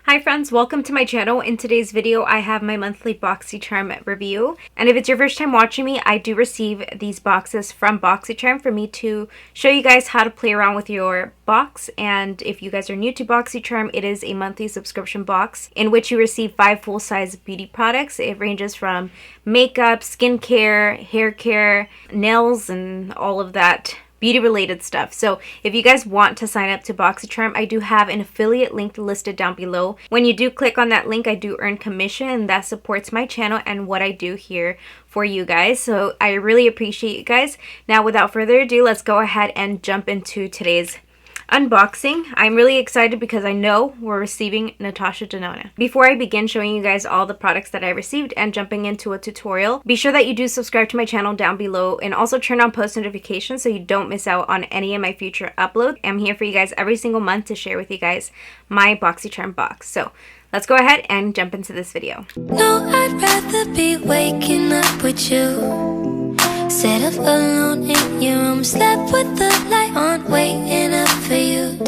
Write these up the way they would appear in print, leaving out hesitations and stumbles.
Hi friends, welcome to my channel. In today's video, I have my monthly Boxycharm review. And if it's your first time watching me, I do receive these boxes from Boxycharm for me to show you guys how to play around with your box. And if you guys are new to Boxycharm, it is a monthly subscription box in which you receive 5 full-size beauty products. It ranges from makeup, skincare, hair care, nails, and all of that beauty related stuff. So if you guys want to sign up to Boxycharm, I do have an affiliate link listed down below. When you do click on that link, I do earn commission, and that supports my channel and what I do here for you guys. So I really appreciate you guys. Now without further ado, let's go ahead and jump into today's unboxing. I'm really excited because I know we're receiving Natasha Denona. Before I begin showing you guys all the products that I received and jumping into a tutorial, be sure that you do subscribe to my channel down below and also turn on post notifications so you don't miss out on any of my future uploads. I'm here for you guys every single month to share with you guys my Boxycharm box. So let's go ahead and jump into this video. No, I'd rather be waking up with you, set up alone in your room, slept with the light on, waiting up for you.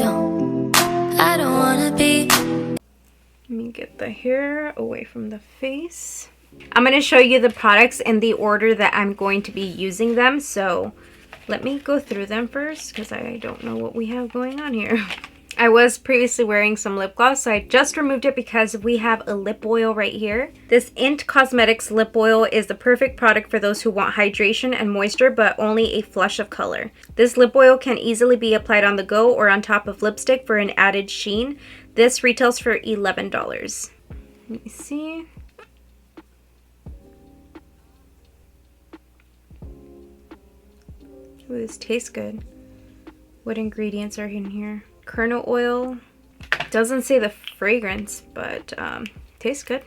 I don't wanna be. Let me get the hair away from the face. I'm going to show you the products in the order that I'm going to be using them. So let me go through them first because I don't know what we have going on here. I was previously wearing some lip gloss, so I just removed it because we have a lip oil right here. This Int Cosmetics lip oil is the perfect product for those who want hydration and moisture, but only a flush of color. This lip oil can easily be applied on the go or on top of lipstick for an added sheen. This retails for $11. Let me see. Ooh, this tastes good. What ingredients are in here? Kernel oil. Doesn't say the fragrance, but tastes good.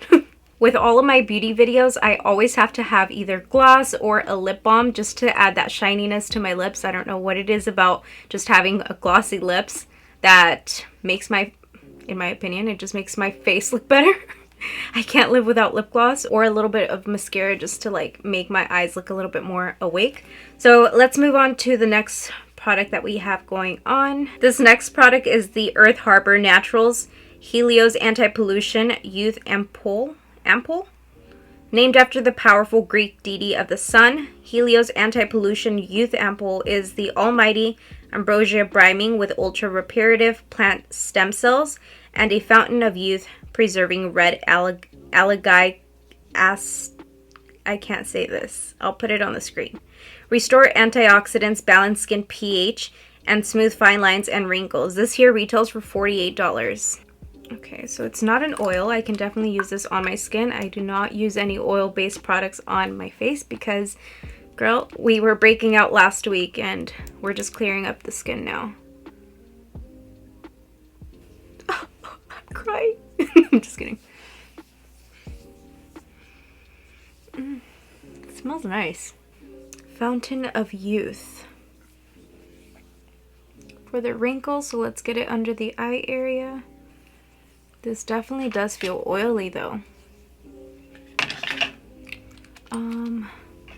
With all of my beauty videos, I always have to have either gloss or a lip balm just to add that shininess to my lips. I don't know what it is about just having a glossy lips that makes in my opinion, it just makes my face look better. I can't live without lip gloss or a little bit of mascara just to like make my eyes look a little bit more awake. So let's move on to the next product that we have going on. This next product is the Earth Harbor Naturals Helios Anti-Pollution Youth Ampoule. Named after the powerful Greek deity of the sun, Helios Anti-Pollution Youth Ampoule is the almighty ambrosia briming with ultra-reparative plant stem cells and a fountain of youth preserving red algae. I can't say this. I'll put it on the screen. Restore antioxidants, balance skin pH, and smooth fine lines and wrinkles. This here retails for $48. Okay, so it's not an oil. I can definitely use this on my skin. I do not use any oil-based products on my face because, girl, we were breaking out last week and we're just clearing up the skin now. Oh, I'm crying. I'm just kidding. It smells nice. Fountain of Youth. For the wrinkles, so let's get it under the eye area. This definitely does feel oily though.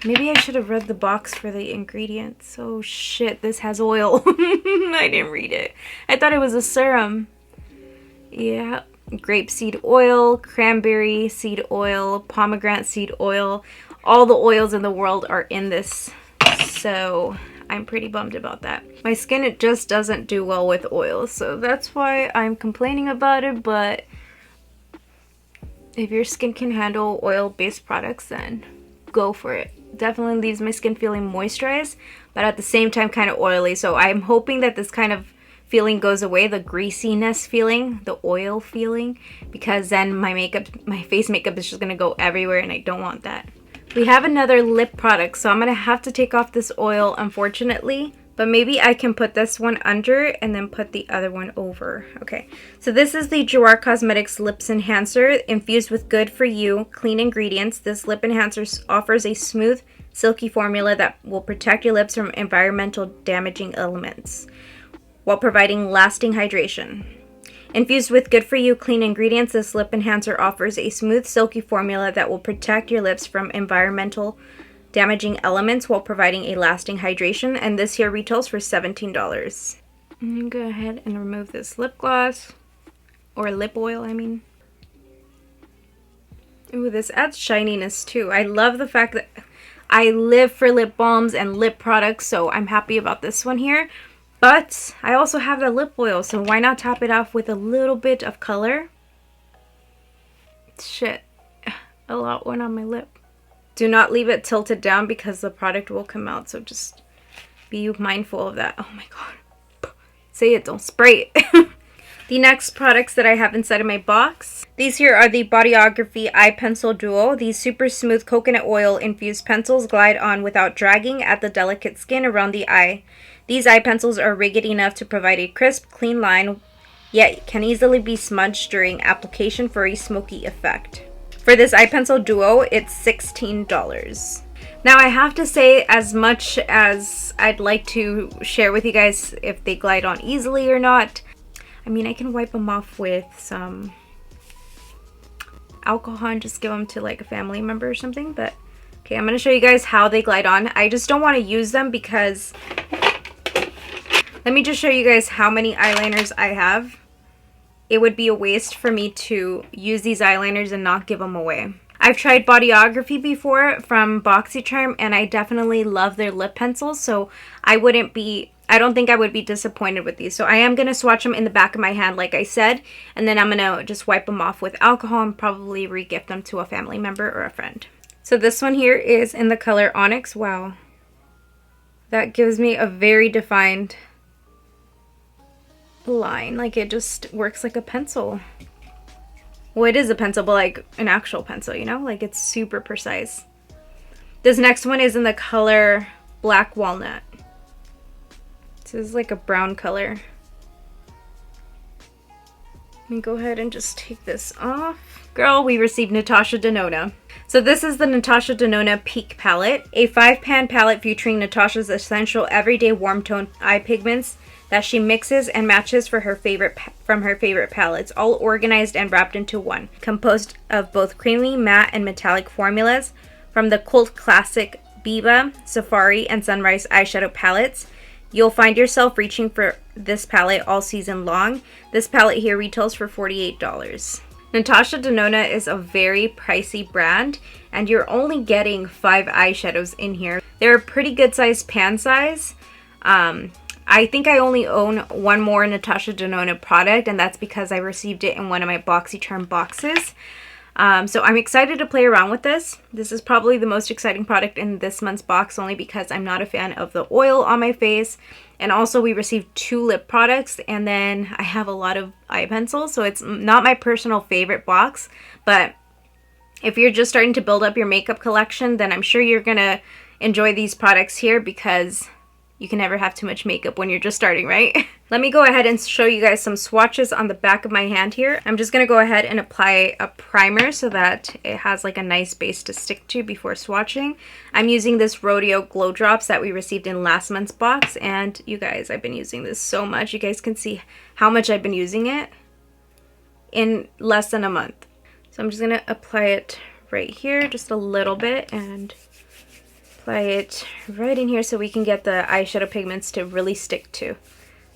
Maybe I should have read the box for the ingredients. Oh shit, this has oil. I didn't read it. I thought it was a serum. Yeah. Grapeseed oil, cranberry seed oil, pomegranate seed oil. All the oils in the world are in this, so I'm pretty bummed about that. My skin, it just doesn't do well with oils, so that's why I'm complaining about it, but if your skin can handle oil-based products, then go for it. Definitely leaves my skin feeling moisturized, but at the same time kind of oily, so I'm hoping that this kind of feeling goes away, the greasiness feeling, the oil feeling, because then my face makeup is just gonna go everywhere and I don't want that. We have another lip product, so I'm gonna have to take off this oil, unfortunately, but maybe I can put this one under and then put the other one over. Okay, so this is the Jouer Cosmetics Lips Enhancer, infused with good for you, clean ingredients. This lip enhancer offers a smooth, silky formula that will protect your lips from environmental damaging elements while providing lasting hydration. Infused with good-for-you clean ingredients, this lip enhancer offers a smooth, silky formula that will protect your lips from environmental damaging elements while providing a lasting hydration, and this here retails for $17. I'm gonna go ahead and remove this lip gloss. or lip oil, I mean. Ooh, this adds shininess too. I love the fact that I live for lip balms and lip products, so I'm happy about this one here. But I also have the lip oil, so why not top it off with a little bit of color? Shit, a lot went on my lip. Do not leave it tilted down because the product will come out, so just be mindful of that. Oh my god. Say it, don't spray it. The next products that I have inside of my box. These here are the Bodyography Eye Pencil Duo. These super smooth coconut oil infused pencils glide on without dragging at the delicate skin around the eye. These eye pencils are rigged enough to provide a crisp, clean line, yet can easily be smudged during application for a smoky effect. For this eye pencil duo, it's $16. Now I have to say, as much as I'd like to share with you guys if they glide on easily or not, I mean, I can wipe them off with some alcohol and just give them to like a family member or something. But okay, I'm going to show you guys how they glide on. I just don't want to use them because, let me just show you guys how many eyeliners I have. It would be a waste for me to use these eyeliners and not give them away. I've tried Bodyography before from Boxycharm, and I definitely love their lip pencils, so I don't think I would be disappointed with these. So I am going to swatch them in the back of my hand like I said, and then I'm going to just wipe them off with alcohol and probably re-gift them to a family member or a friend. So this one here is in the color Onyx. Wow. That gives me a very defined line. Like, it just works like a pencil. Well, it is a pencil, but like an actual pencil, you know? Like, it's super precise. This next one is in the color Black Walnut. This is like a brown color. Let me go ahead and just take this off. Girl, we received Natasha Denona. So this is the Natasha Denona Peak Palette, a 5-pan palette featuring Natasha's essential everyday warm tone eye pigments that she mixes and matches from her favorite palettes, all organized and wrapped into one. Composed of both creamy, matte, and metallic formulas from the cult classic Biba, Safari, and Sunrise eyeshadow palettes, you'll find yourself reaching for this palette all season long. This palette here retails for $48. Natasha Denona is a very pricey brand, and you're only getting 5 eyeshadows in here. They're a pretty good sized pan size. I think I only own one more Natasha Denona product, and that's because I received it in one of my Boxycharm boxes. So I'm excited to play around with this. This is probably the most exciting product in this month's box, only because I'm not a fan of the oil on my face. And also we received 2 lip products, and then I have a lot of eye pencils, so it's not my personal favorite box. But if you're just starting to build up your makeup collection, then I'm sure you're gonna enjoy these products here, because you can never have too much makeup when you're just starting, right? Let me go ahead and show you guys some swatches on the back of my hand here. I'm just gonna go ahead and apply a primer so that it has like a nice base to stick to before swatching. I'm using this Rodeo Glow Drops that we received in last month's box, and you guys, I've been using this so much. You guys can see how much I've been using it in less than a month. So I'm just gonna apply it right here, just a little bit, and apply it right in here so we can get the eyeshadow pigments to really stick to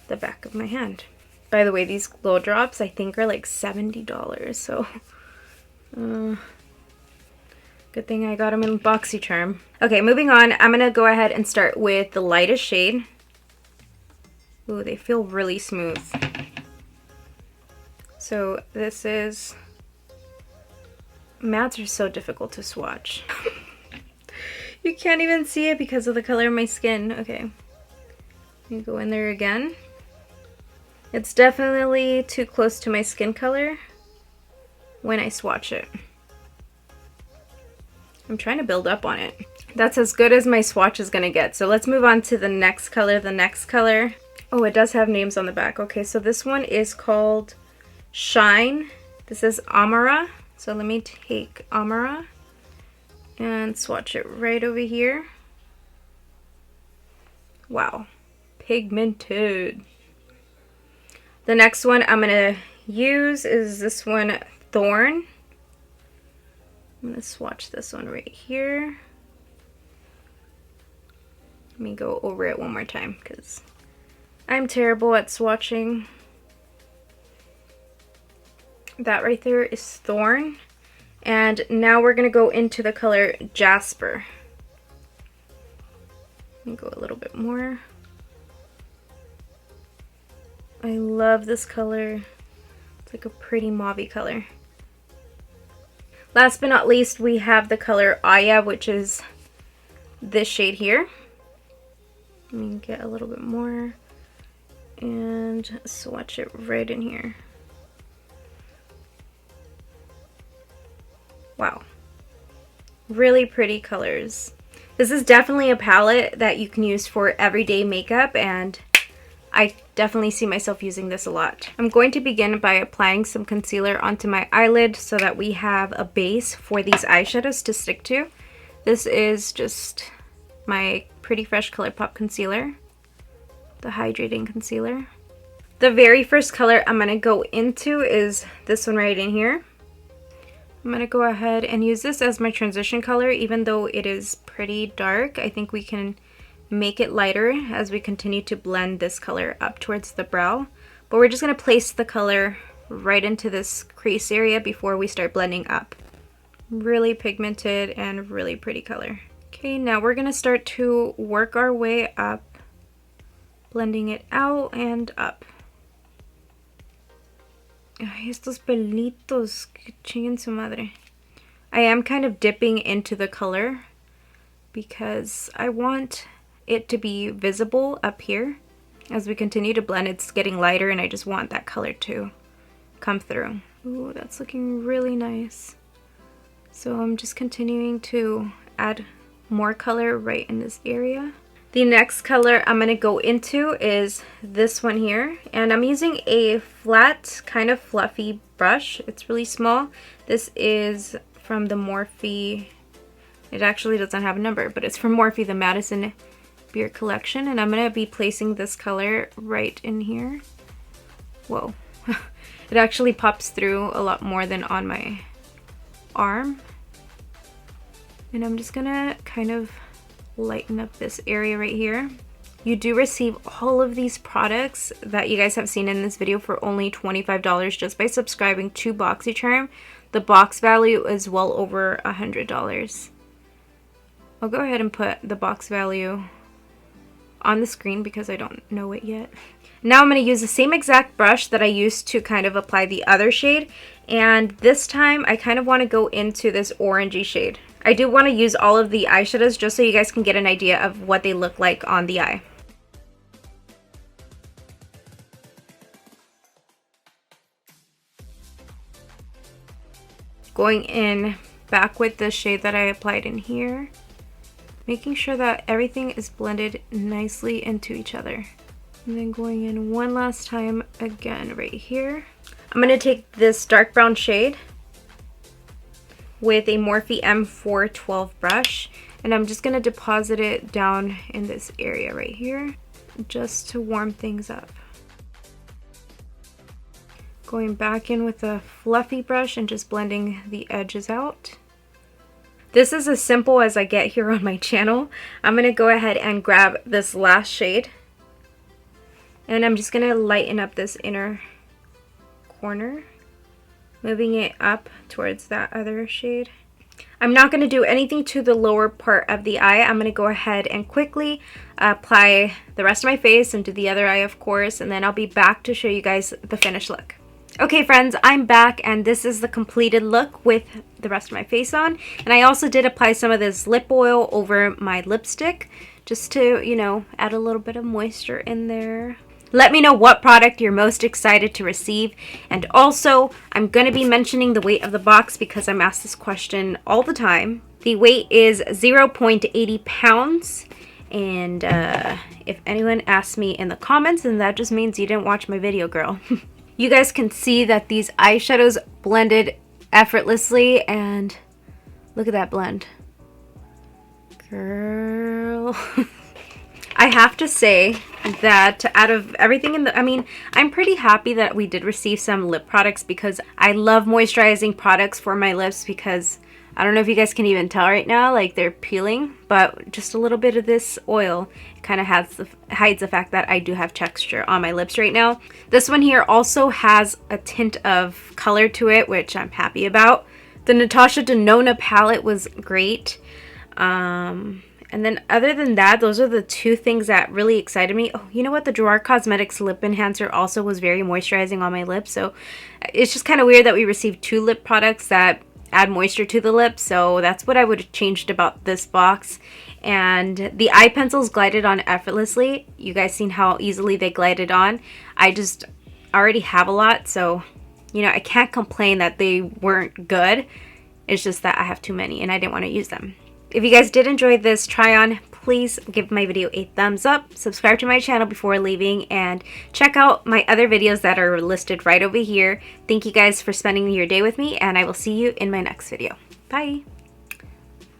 the back of my hand. By the way, these glow drops I think are like $70, so good thing I got them in Boxycharm. Okay, moving on, I'm gonna go ahead and start with the lightest shade. Ooh, they feel really smooth. So this is, mattes are so difficult to swatch. You can't even see it because of the color of my skin. Okay, you go in there again. It's definitely too close to my skin color when I swatch it. I'm trying to build up on it. That's as good as my swatch is gonna get. So let's move on to the next color. The next color, oh, it does have names on the back. Okay, so this one is called Shine. This is Amara. So let me take Amara and swatch it right over here. Wow, pigmented. The next one I'm gonna use is this one, Thorn. I'm gonna swatch this one right here. Let me go over it one more time because I'm terrible at swatching. That right there is Thorn. And now we're going to go into the color Jasper. Let me go a little bit more. I love this color. It's like a pretty mauve-y color. Last but not least, we have the color Aya, which is this shade here. Let me get a little bit more and swatch it right in here. Wow. Really pretty colors. This is definitely a palette that you can use for everyday makeup, and I definitely see myself using this a lot. I'm going to begin by applying some concealer onto my eyelid so that we have a base for these eyeshadows to stick to. This is just my Pretty Fresh ColourPop concealer, the hydrating concealer. The very first color I'm going to go into is this one right in here. I'm going to go ahead and use this as my transition color. Even though it is pretty dark, I think we can make it lighter as we continue to blend this color up towards the brow. But we're just going to place the color right into this crease area before we start blending up. Really pigmented and really pretty color. Okay, now we're going to start to work our way up, blending it out and up. Ay, estos pelitos, que chinguen su madre. I am kind of dipping into the color because I want it to be visible up here. As we continue to blend, it's getting lighter and I just want that color to come through. Ooh, that's looking really nice. So I'm just continuing to add more color right in this area. The next color I'm going to go into is this one here, and I'm using a flat, kind of fluffy brush. It's really small. This is from the Morphe, it actually doesn't have a number, but it's from Morphe, the Madison Beer Collection, and I'm going to be placing this color right in here. Whoa. It actually pops through a lot more than on my arm. And I'm just going to kind of lighten up this area right here. You do receive all of these products that you guys have seen in this video for only $25 just by subscribing to Boxycharm. The box value is well over $100. I'll go ahead and put the box value on the screen because I don't know it yet. Now I'm going to use the same exact brush that I used to kind of apply the other shade, and this time I kind of want to go into this orangey shade. I do want to use all of the eyeshadows just so you guys can get an idea of what they look like on the eye. Going in back with the shade that I applied in here, making sure that everything is blended nicely into each other. And then going in one last time again right here. I'm going to take this dark brown shade with a Morphe M412 brush, and I'm just going to deposit it down in this area right here just to warm things up. Going back in with a fluffy brush and just blending the edges out. This is as simple as I get here on my channel. I'm going to go ahead and grab this last shade, and I'm just going to lighten up this inner corner, moving it up towards that other shade. I'm not going to do anything to the lower part of the eye. I'm going to go ahead and quickly apply the rest of my face and do the other eye, of course, and then I'll be back to show you guys the finished look. Okay friends, I'm back, and this is the completed look with the rest of my face on. And I also did apply some of this lip oil over my lipstick just to, you know, add a little bit of moisture in there. Let me know what product you're most excited to receive. And also, I'm going to be mentioning the weight of the box because I'm asked this question all the time. The weight is 0.80 pounds. And if anyone asks me in the comments, then that just means you didn't watch my video, girl. You guys can see that these eyeshadows blended effortlessly, and look at that blend. Girl. I have to say that out of everything in the, I'm pretty happy that we did receive some lip products because I love moisturizing products for my lips because I don't know if you guys can even tell right now, like they're peeling, but just a little bit of this oil kind of hides the fact that I do have texture on my lips right now. This one here also has a tint of color to it, which I'm happy about. The Natasha Denona palette was great. And then other than that, those are the two things that really excited me. Oh, you know what? The Gerard Cosmetics Lip Enhancer also was very moisturizing on my lips. So it's just kind of weird that we received 2 lip products that add moisture to the lips. So that's what I would have changed about this box. And the eye pencils glided on effortlessly. You guys seen how easily they glided on. I just already have a lot. So, you know, I can't complain that they weren't good. It's just that I have too many and I didn't want to use them. If you guys did enjoy this try on, please give my video a thumbs up, subscribe to my channel before leaving, and check out my other videos that are listed right over here. Thank you guys for spending your day with me, and I will see you in my next video. Bye!